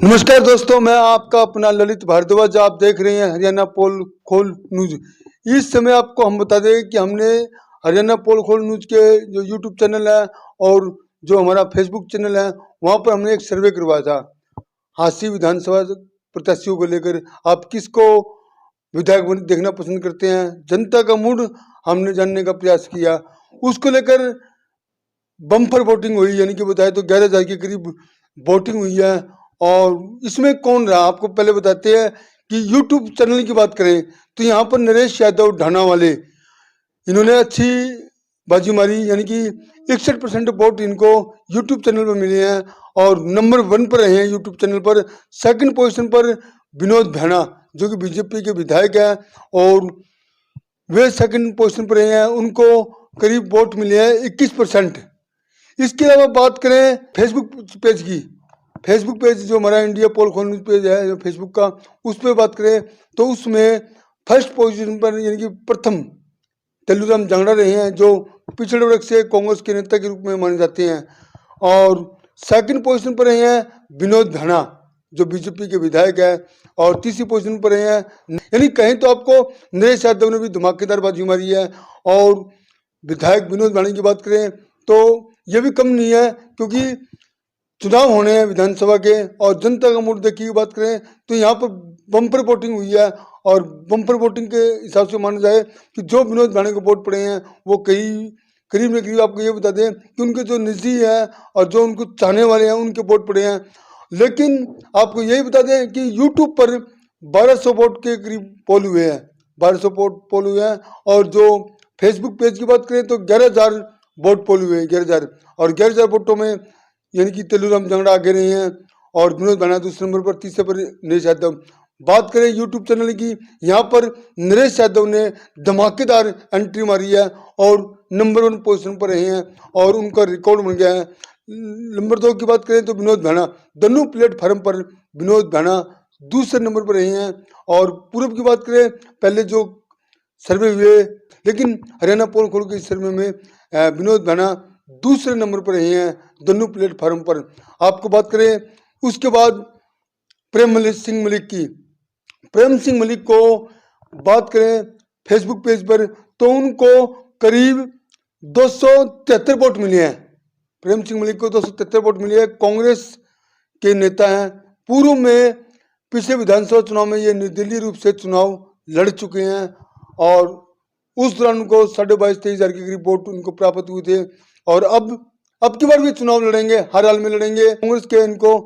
नमस्कार दोस्तों, मैं आपका अपना ललित भारद्वाज। आप देख रहे हैं हरियाणा पोल खोल न्यूज। इस समय आपको हम बता दें कि हमने हरियाणा पोल खोल न्यूज के जो यूट्यूब चैनल है और जो हमारा फेसबुक चैनल है, वहां पर हमने एक सर्वे करवाया था हांसी विधानसभा प्रत्याशियों को लेकर। आप किसको विधायक देखना पसंद करते हैं, जनता का मूड हमने जानने का प्रयास किया। उसको लेकर बम्पर वोटिंग हुई, यानी कि बताए तो 11,000 के करीब वोटिंग हुई है। और इसमें कौन रहा आपको पहले बताते हैं कि यूट्यूब चैनल की बात करें तो यहाँ पर नरेश यादव ढाना वाले, इन्होंने अच्छी बाजी मारी, यानी कि 61% वोट इनको यूट्यूब चैनल पर मिले हैं और नंबर 1 पर रहे हैं यूट्यूब चैनल पर। सेकंड पोजीशन पर विनोद भैना जो कि बीजेपी के विधायक हैं और वे सेकंड पोजीशन पर रहे हैं, उनको करीब वोट मिले हैं 21%। इसके अलावा बात करें फेसबुक पेज की, फेसबुक पेज जो हमारा इंडिया पोल खोल न्यूज पेज है जो फेसबुक का, उस पर बात करें तो उसमें फर्स्ट पोजीशन पर यानी कि प्रथम तेलुराम जांगड़ा रहे हैं, जो पिछड़े वर्ग से कांग्रेस के नेता के रूप में माने जाते हैं। और सेकंड पोजीशन पर रहे हैं विनोद भैना जो बीजेपी के विधायक है और तीसरी पोजीशन पर रहे हैं, यानी कहीं तो आपको नरेश यादव ने भी धमाकेदार बाजी मारी है। और विधायक विनोद भैना की बात करें तो ये भी कम नहीं है, क्योंकि चुनाव होने हैं विधानसभा के और जनता का मूड देखने की बात करें तो यहाँ पर बम्पर वोटिंग हुई है। और बम्पर वोटिंग के हिसाब से माना जाए कि जो विनोद भाणे को वोट पड़े हैं वो करीब न करीब आपको ये बता दें कि उनके जो निजी है और जो उनको चाहने वाले हैं उनके वोट पड़े हैं। लेकिन आपको यही बता दें कि यूट्यूब पर 1200 वोट के करीब पोल हुए हैं, 1200 वोट पोल हुए हैं। और जो फेसबुक पेज की बात करें तो 11,000 वोट पोल हुए हैं, 11,000। और 11,000 वोटों में यानी कि तेलुराम जांगड़ा आगे रहे हैं और विनोद भैना दूसरे नंबर पर, तीसरे पर नरेश यादव। बात करें यूट्यूब चैनल की, यहाँ पर नरेश यादव ने धमाकेदार एंट्री मारी है और नंबर 1 पोजीशन पर रहे हैं और उनका रिकॉर्ड बन गया है। नंबर 2 की बात करें तो विनोद भैना, दोनों प्लेटफार्म पर विनोद भैना दूसरे नंबर पर रहे हैं। और पूर्व की बात करें, पहले जो सर्वे हुए, लेकिन हरियाणा पोल खोल के सर्वे में विनोद भैना दूसरे नंबर पर रहे हैं दोनों प्लेटफार्म पर। आपको बात करें उसके बाद प्रेम सिंह मलिक की, प्रेम सिंह मलिक को बात करें फेसबुक पेज पर तो उनको करीब 273 वोट मिले हैं। प्रेम सिंह मलिक को 273 वोट मिले हैं। कांग्रेस के नेता हैं, पूर्व में पिछले विधानसभा चुनाव में ये निर्दलीय रूप से चुनाव लड़ चुके हैं और उस दौरान उनको 22,500-23,000 के करीब वोट उनको प्राप्त हुए थे। और अब की बार भी चुनाव लड़ेंगे, हर हाल में लड़ेंगे। कांग्रेस के इनको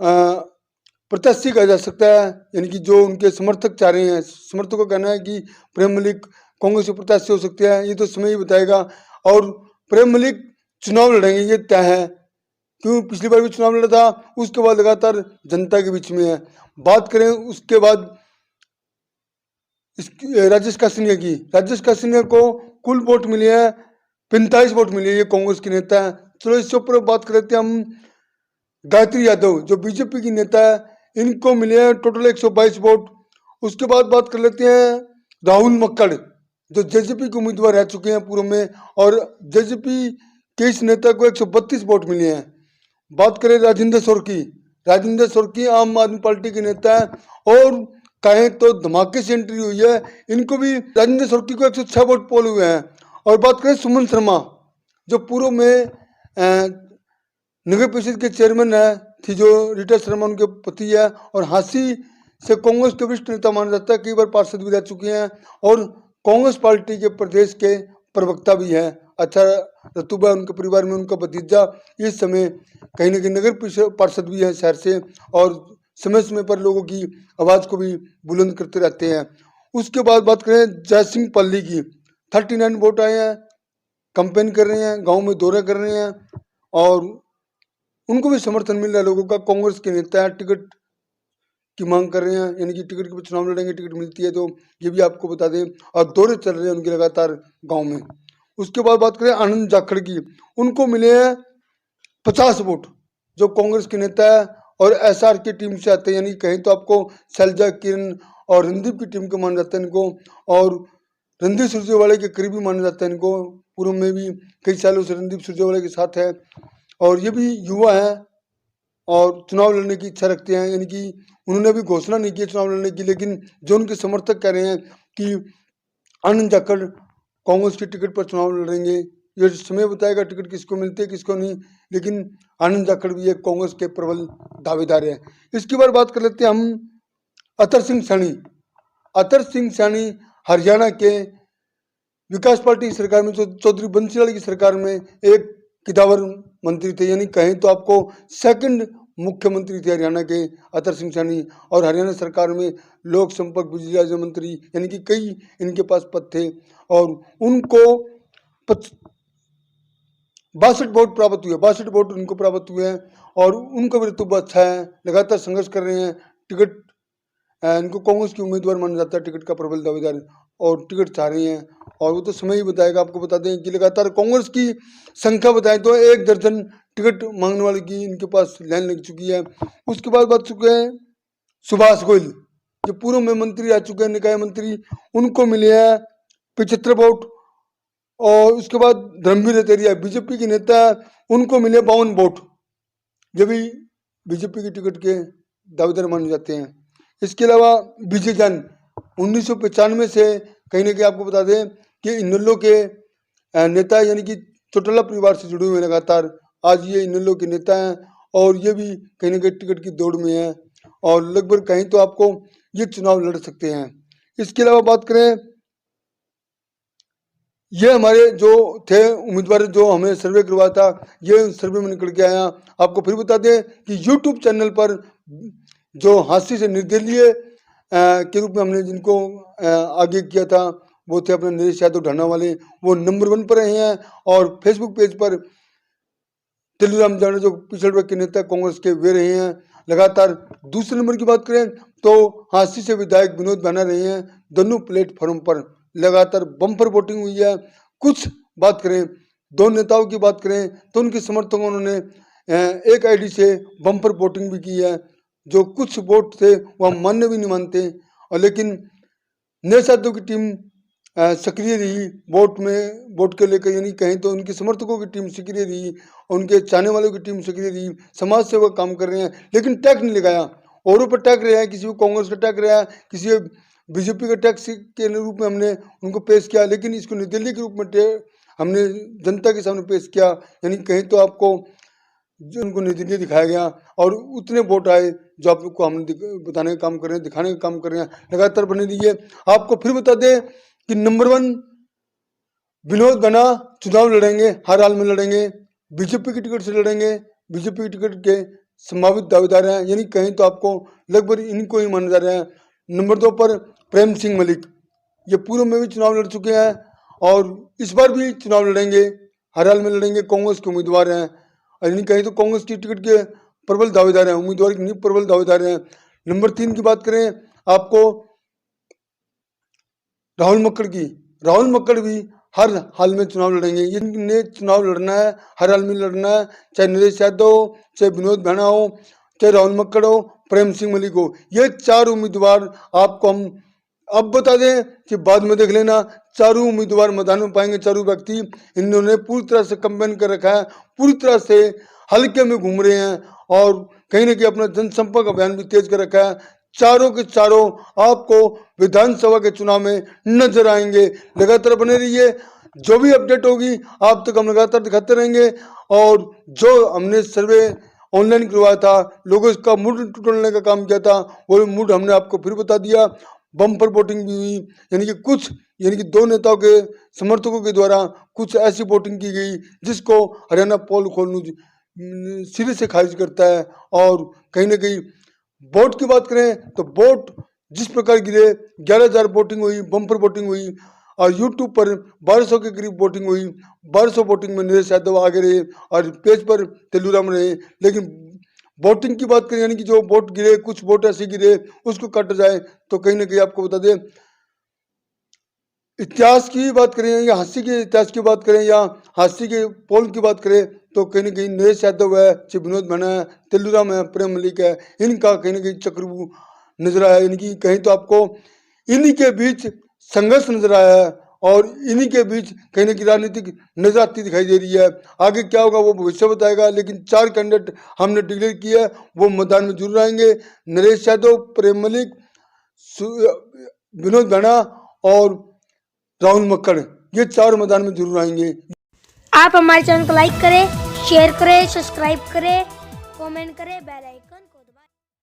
प्रत्याशी कहा जा सकता है, यानी कि जो उनके समर्थक चाह रहे हैं, समर्थकों का कहना है कि प्रेम मलिक कांग्रेस के प्रत्याशी हो सकते हैं, ये तो समय ही बताएगा। और प्रेम मलिक चुनाव लड़ेंगे ये तय है, क्यों पिछली बार भी चुनाव लड़ा था, उसके बाद लगातार जनता के बीच में है। बात करें उसके बाद राजेश कासिनिया की, राजेश कासिनिया को कुल वोट मिले हैं 45 वोट मिले, ये कांग्रेस के नेता है। चलो इसके ऊपर बात कर लेते हैं हम गायत्री यादव जो बीजेपी की नेता है, इनको मिले हैं टोटल 122 वोट। उसके बाद बात कर लेते हैं राहुल मक्कड़ जो जेजेपी के उम्मीदवार रह चुके हैं पूर्व में, और जेजेपी के इस नेता को 132 वोट मिले हैं। बात करें राजेंद्र सोरकी, राजेंद्र सोरकी आम आदमी पार्टी के नेता है और कहें तो धमाके से एंट्री हुई है, इनको भी राजेंद्र सोरकी को 106 वोट पोल हुए हैं। और बात करें सुमन शर्मा जो पूर्व में नगर परिषद के चेयरमैन है थी, जो रीटा शर्मा उनके पति है और हांसी से कांग्रेस के वरिष्ठ नेता माना जाता है, कई बार पार्षद भी रह चुके हैं और कांग्रेस पार्टी के प्रदेश के प्रवक्ता भी हैं। अच्छा रतुबा उनके परिवार में उनका भतीजा इस समय कहीं ना कहीं नगर पार्षद भी है शहर से और समय समय पर लोगों की आवाज़ को भी बुलंद करते रहते हैं। उसके बाद बात करें जयसिंह पल्ली की, 39 वोट आए हैं, कंपेन कर रहे हैं, गांव में दौरा कर रहे हैं और उनको भी समर्थन मिल रहा है लोगों का। कांग्रेस के नेता है, टिकट की मांग कर रहे हैं, यानी कि टिकट के चुनाव लड़ेंगे, टिकट मिलती है तो ये भी आपको बता दें। और दौरे चल रहे हैं उनके लगातार गांव में। उसके बाद बात करें आनंद जाखड़ की, उनको मिले हैं 50 वोट, जो कांग्रेस के नेता है और एसआर की टीम से आते हैं, यानी कहीं तो आपको शैलजा किरण और रणदीप की टीम को माना जाता है इनको, और रणदीप सुरजेवाला के करीबी माना जाता है इनको। पूर्व में भी कई सालों से रणदीप सुरजेवाला के साथ है और ये भी युवा है और चुनाव लड़ने की इच्छा रखते हैं, यानी कि उन्होंने अभी घोषणा नहीं की चुनाव लड़ने की, लेकिन जो उनके समर्थक कह रहे हैं कि आनंद जाखड़ कांग्रेस की टिकट पर चुनाव लड़ेंगे। ये समय बताएगा टिकट किसको मिलती है किसको नहीं, लेकिन आनंद जाखड़ भी एक कांग्रेस के प्रबल दावेदार है। इसके बाद बात कर लेते हैं हम अतर सिंह सैनी। अतर सिंह सैनी हरियाणा के विकास पार्टी की सरकार में, चौधरी बंसीलाल की सरकार में एक किदावर मंत्री थे, यानी कहें तो आपको सेकंड मुख्यमंत्री थे हरियाणा के अतर सिंह सैनी। और हरियाणा सरकार में लोक संपर्क बिजली राज्य मंत्री, यानी कि कई इनके पास पद थे। और उनको 62 वोट प्राप्त हुए, 62 वोट उनको प्राप्त हुए हैं। और उनका भी रुतबा अच्छा है, लगातार संघर्ष कर रहे हैं। टिकट इनको कांग्रेस की उम्मीदवार माना जाता है, टिकट का प्रबल दावेदार, और टिकट चाह रही हैं। और वो तो समय ही बताएगा। आपको बता दें कि लगातार कांग्रेस की संख्या बताएं तो 1 दर्जन टिकट मांगने वाले की इनके पास लाइन लग चुकी है। उसके बाद बात चुके हैं सुभाष गोयल, जो पूर्व में मंत्री रह चुके हैं, निकाय मंत्री, उनको मिले हैं 75 वोट। और उसके बाद धर्मवीर रतेरिया बीजेपी के नेता, उनको मिले 52 वोट, जो भी बीजेपी की टिकट के दावेदार माने जाते हैं। इसके अलावा विजय जैन 1995 से कहीं ना कहीं आपको बता दें कि इनेलो के नेता, यानी कि चौटाला परिवार से जुड़े हुए हैं लगातार। आज ये इनेलो के नेता हैं और ये भी कहीं ना कहीं टिकट की दौड़ में है, और लगभग कहीं तो आपको ये चुनाव लड़ सकते हैं। इसके अलावा बात करें, ये हमारे जो थे उम्मीदवार जो हमें सर्वे करवाया था, ये सर्वे में निकल के आया। आपको फिर बता दें कि यूट्यूब चैनल पर जो हास्य से निर्दलीय के रूप में हमने जिनको आगे किया था, वो थे अपने नरेश यादव ढाना वाले, वो नंबर 1 पर रहे हैं। और फेसबुक पेज पर तेलूराम जाना जो पिछड़े वर्ग के नेता कांग्रेस के, वे रहे हैं लगातार। दूसरे नंबर की बात करें तो हांसी से विधायक विनोद बना रहे हैं। दोनों प्लेटफॉर्म पर लगातार बम्पर वोटिंग हुई है। कुछ बात करें दो नेताओं की बात करें तो उनके समर्थकों उन्होंने एक आईडी से बम्पर वोटिंग भी की है। जो कुछ वोट थे वह मान्य भी नहीं मानते, और लेकिन नरेश यादव की टीम सक्रिय रही वोट में, वोट को लेकर, यानी कहें तो उनके समर्थकों की टीम सक्रिय रही, उनके चाहने वालों की टीम सक्रिय रही। समाज सेवा काम कर रहे हैं, लेकिन टैक्स नहीं लगाया। औरों पर टैक्स रहा है, किसी को कांग्रेस का टैक्स रहा है, किसी को बीजेपी का टैक्स के रूप में हमने उनको पेश किया, लेकिन इसको निर्दलीय के रूप में हमने जनता के सामने पेश किया। यानी कहीं तो आपको जो उनको निर्दलीय दिखाया गया, और उतने वोट आए जो आपको हमने बताने का काम कर रहे हैं, दिखाने का काम कर रहे हैं। लगातार बने रहिए। आपको फिर बता दें कि नंबर 1 विनोद बना चुनाव लड़ेंगे, हर हाल में लड़ेंगे, बीजेपी की टिकट से लड़ेंगे, बीजेपी की टिकट के संभावित दावेदार हैं, यानी कहीं तो आपको लगभग इनको ही माना जा रहा है। नंबर 2 पर प्रेम सिंह मलिक, ये पूर्व में भी चुनाव लड़ चुके हैं और इस बार भी चुनाव लड़ेंगे, हर हाल में लड़ेंगे, कांग्रेस के उम्मीदवार हैं। और यानी कहीं तो कांग्रेस की टिकट के प्रबल दावेदार हैं, उम्मीदवार की नहीं प्रबल दावेदार हैं। नंबर 3 की बात करें आपको राहुल मक्कड़ की, राहुल मक्कड़ भी हर हाल में चुनाव लड़ेंगे। इनने चुनाव लड़ना है, हर हाल में लड़ना है, चाहे नरेश यादव हो, चाहे विनोद भाना हो, चाहे राहुल मक्कड़ हो, प्रेम सिंह मलिक हो। ये 4 उम्मीदवार आपको हम अब बता दें कि बाद में देख लेना, चारों उम्मीदवार मैदान में पाएंगे। चारों व्यक्ति इन्होंने पूरी तरह से कंपेन कर रखा है, पूरी तरह से हल्के में घूम रहे हैं, और कहीं ना कहीं अपना जनसंपर्क अभियान भी तेज कर रखा है। चारों के चारों आपको विधानसभा के चुनाव में नजर आएंगे। लगातार बने रहिए, जो भी अपडेट होगी आप तक हम लगातार दिखाते रहेंगे। और जो हमने सर्वे ऑनलाइन करवाया था, लोगों का मूड टूटने का काम किया था, वो मूड हमने आपको फिर बता दिया। बम्पर वोटिंग भी हुई, यानी कि कुछ, यानी कि 2 नेताओं के समर्थकों के द्वारा कुछ ऐसी वोटिंग की गई जिसको हरियाणा पोल खोल न्यूज सिरे से खारिज करता है। और कहीं ना कहीं वोट की बात करें तो वोट जिस प्रकार गिरे, 11,000 वोटिंग हुई, बम्पर वोटिंग हुई, और यूट्यूब पर 1200 के करीब वोटिंग हुई। 1200 वोटिंग में नरेश यादव आगे रहे और पेज पर तेलूराम रहे। लेकिन वोटिंग की बात करें, यानी कि जो वोट गिरे, कुछ वोट ऐसे गिरे, उसको काटा जाए तो कहीं ना कहीं आपको बता दें, इतिहास की बात करें या हास्य के इतिहास की बात करें या हास्य के पोल की बात करें तो कहीं ना कहीं नरेश यादव है, चाहे विनोद भाना है, तेलूराम है, प्रेम मलिक है, इनका कहीं ना कहीं चक्रव्यूह नजर आया। यानी कि कहीं तो आपको इन्हीं के बीच संघर्ष नजर आया है। और इन्हीं के बीच कहीं ना कहीं राजनीतिक नजर आती दिखाई दे रही है। आगे क्या होगा वो भविष्य बताएगा, लेकिन 4 कैंडिडेट हमने डिक्लेयर किया है, वो मैदान में जरूर आएंगे। नरेश यादव, प्रेम मलिक, विनोद भाना और राहुल मक्कड़, ये 4 मैदान में जरूर आएंगे। आप हमारे चैनल को लाइक करें, शेयर करें, सब्सक्राइब करें, कमेंट करें, बेल आइकन